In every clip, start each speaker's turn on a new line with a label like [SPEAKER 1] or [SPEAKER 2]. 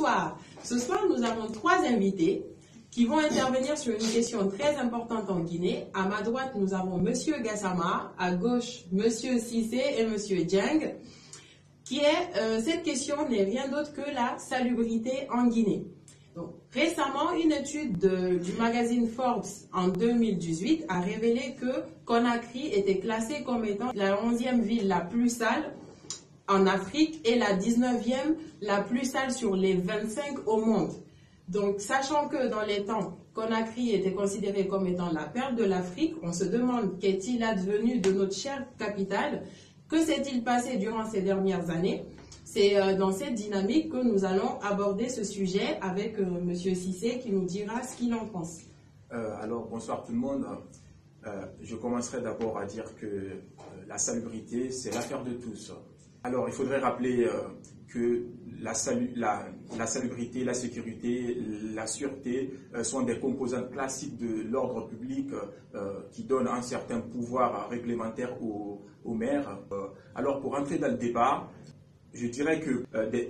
[SPEAKER 1] Bonsoir. Ce soir, nous avons 3 invités qui vont intervenir sur une question très importante en Guinée. À ma droite, nous avons Monsieur Gassama, à gauche, Monsieur Cissé et Monsieur Dieng, cette question n'est rien d'autre que la salubrité en Guinée. Donc, récemment, une étude du magazine Forbes en 2018 a révélé que Conakry était classée comme étant la 11e ville la plus sale en Afrique et la 19e la plus sale sur les 25 au monde. Donc, sachant que dans les temps, Conakry était considérée comme étant la perle de l'Afrique, on se demande qu'est-il advenu de notre chère capitale, que s'est-il passé durant ces dernières années. C'est dans cette dynamique que nous allons aborder ce sujet avec M. Cissé qui nous dira ce qu'il en pense.
[SPEAKER 2] Alors, bonsoir tout le monde. Je commencerai d'abord à dire que la salubrité, c'est l'affaire de tous. Alors, il faudrait rappeler que la salubrité, la sécurité, la sûreté sont des composantes classiques de l'ordre public qui donnent un certain pouvoir réglementaire aux maires. Alors, pour entrer dans le débat, je dirais que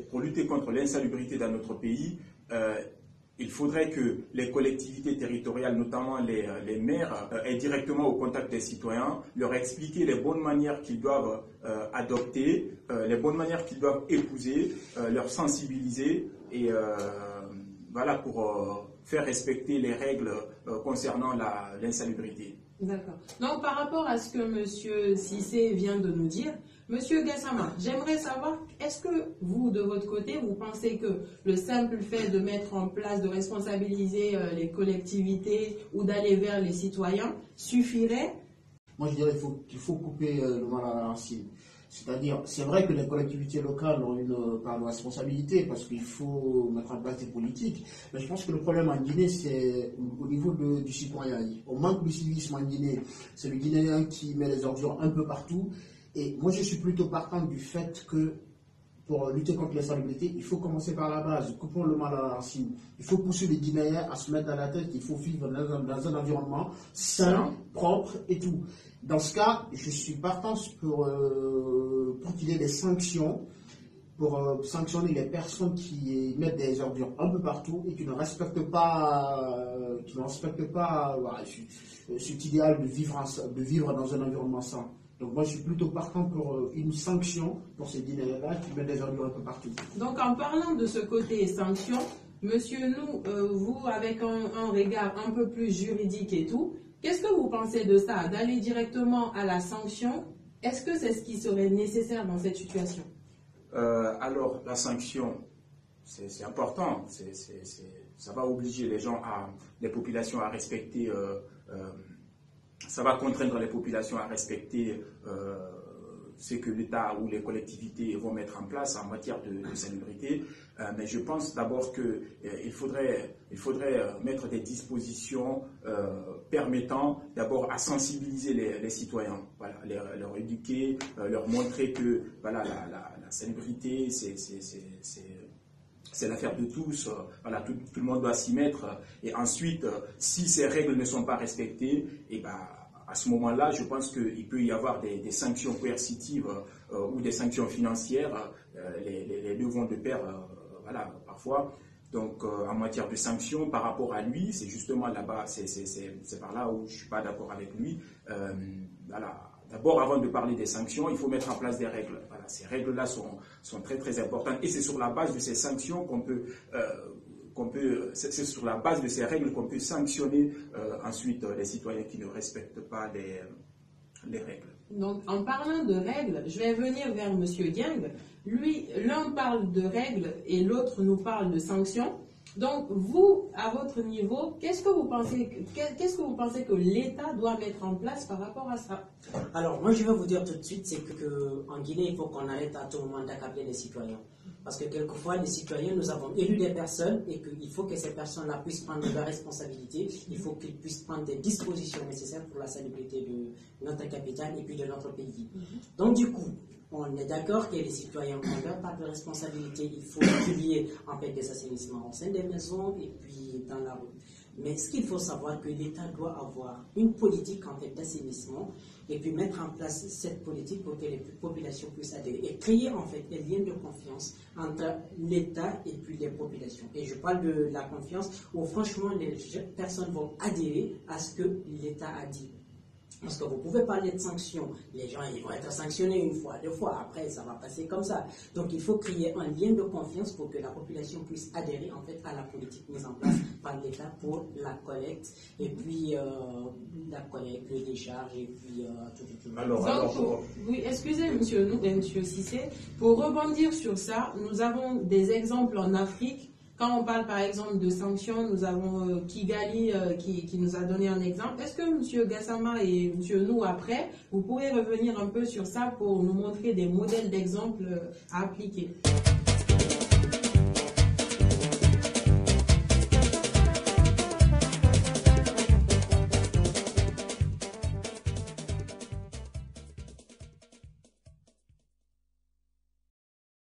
[SPEAKER 2] pour lutter contre l'insalubrité dans notre pays, il faudrait que les collectivités territoriales, notamment les maires, aient directement au contact des citoyens, leur expliquer les bonnes manières qu'ils doivent adopter, les bonnes manières qu'ils doivent épouser, leur sensibiliser et voilà, pour faire respecter les règles concernant l'insalubrité.
[SPEAKER 1] D'accord. Donc, par rapport à ce que M. Cissé vient de nous dire, M. Gassama, j'aimerais savoir, est-ce que vous, de votre côté, vous pensez que le simple fait de mettre en place, de responsabiliser les collectivités ou d'aller vers les citoyens suffirait?
[SPEAKER 3] Moi, je dirais qu'il faut couper le mal à la racine. C'est-à-dire, c'est vrai que les collectivités locales ont une part de responsabilité parce qu'il faut mettre en place des politiques. Mais je pense que le problème en Guinée, c'est au niveau du citoyen. On manque de civisme en Guinée. C'est le Guinéen qui met les ordures un peu partout. Et moi, je suis plutôt partant du fait que pour lutter contre l'insalubrité, il faut commencer par la base. Coupons le mal à la racine. Il faut pousser les Guinéens à se mettre dans la tête qu'il faut vivre dans un environnement sain, propre et tout. Dans ce cas, je suis partant pour qu'il y ait des sanctions, pour sanctionner les personnes qui mettent des ordures un peu partout et qui ne respectent pas, voilà, cet idéal de vivre dans un environnement sain. Donc moi, je suis plutôt partant pour une sanction pour ces Guinéens-là qui mettent des ordures un peu partout.
[SPEAKER 1] Donc en parlant de ce côté sanction, monsieur, vous, avec un regard un peu plus juridique et tout, qu'est-ce que vous pensez de ça, d'aller directement à la sanction? Est-ce que c'est ce qui serait nécessaire dans cette situation?
[SPEAKER 2] Alors, la sanction, c'est important. Ça va obliger les populations à respecter... ça va contraindre les populations à respecter ce que l'État ou les collectivités vont mettre en place en matière de salubrité. Mais je pense d'abord qu'il faudrait mettre des dispositions permettant d'abord à sensibiliser les citoyens, voilà, leur éduquer, leur montrer que voilà, la salubrité, c'est l'affaire de tous, voilà, tout le monde doit s'y mettre. Et ensuite, si ces règles ne sont pas respectées, et ben, à ce moment-là, je pense qu'il peut y avoir des sanctions coercitives ou des sanctions financières. Les deux vont de pair, voilà, parfois. Donc, en matière de sanctions, par rapport à lui, c'est justement là-bas, c'est par là où je ne suis pas d'accord avec lui. Voilà. D'abord, avant de parler des sanctions, il faut mettre en place des règles. Voilà, ces règles-là sont très très importantes et c'est sur la base de ces sanctions c'est sur la base de ces règles qu'on peut sanctionner ensuite les citoyens qui ne respectent pas les règles.
[SPEAKER 1] Donc, en parlant de règles, je vais venir vers M. Dieng. Lui, l'un parle de règles et l'autre nous parle de sanctions. Donc, vous, à votre niveau, qu'est-ce que vous pensez que l'État doit mettre en place par rapport à ça?
[SPEAKER 4] Alors, moi, je vais vous dire tout de suite, c'est qu'en Guinée, il faut qu'on arrête à tout moment d'accabler les citoyens. Parce que quelquefois, les citoyens, nous avons élu des personnes et qu'il faut que ces personnes-là puissent prendre leurs responsabilités. Il faut qu'ils puissent prendre des dispositions nécessaires pour la salubrité de notre capitale et puis de notre pays. Donc, du coup, on est d'accord que les citoyens ont leur part de responsabilité. Il faut qu'il y ait en fait des assainissements au sein des maisons et puis dans la rue. Mais ce qu'il faut savoir, que l'État doit avoir une politique en fait d'assainissement et puis mettre en place cette politique pour que les populations puissent adhérer et créer en fait des liens de confiance entre l'État et puis les populations. Et je parle de la confiance où franchement les personnes vont adhérer à ce que l'État a dit. Parce que vous pouvez parler de sanctions, les gens ils vont être sanctionnés une fois, 2 fois, après ça va passer comme ça. Donc il faut créer un lien de confiance pour que la population puisse adhérer en fait à la politique mise en place par l'État pour la collecte et puis la collecte, le décharge et puis tout.
[SPEAKER 1] Oui, excusez monsieur Cissé, pour rebondir sur ça, nous avons des exemples en Afrique. Quand on parle par exemple de sanctions, nous avons Kigali qui nous a donné un exemple. Est-ce que M. Gassama et M. Nou, après, vous pourrez revenir un peu sur ça pour nous montrer des modèles d'exemples à appliquer?